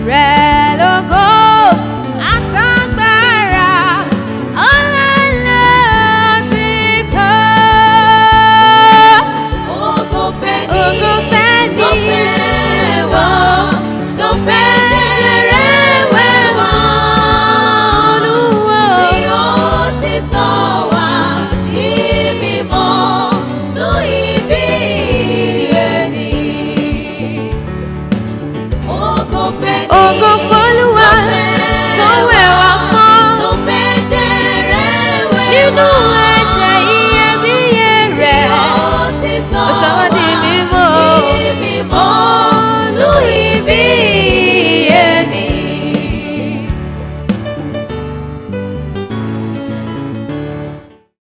rẹ̀ lógo àtàgbára ọlọ́lá ti tó. Ògo fẹ́ ni Ògo fẹ́ ni tó fẹ́ wá, tó fẹ́ jẹrẹ wẹ́wà, Olúwa tí ó sì sọ wá di mímọ́ nú ibi ẹni. Ògo fẹ́ ni ògo f'Olúwa tó wẹ̀ wá mọ́ tó fẹ́ jẹrẹ nínú wẹ́wà, ẹ̀jẹ̀ iyebíye rẹ̀ tí ó sì sọ ó sọ wá di mímọ́ mímọ́ nú ibi ẹni.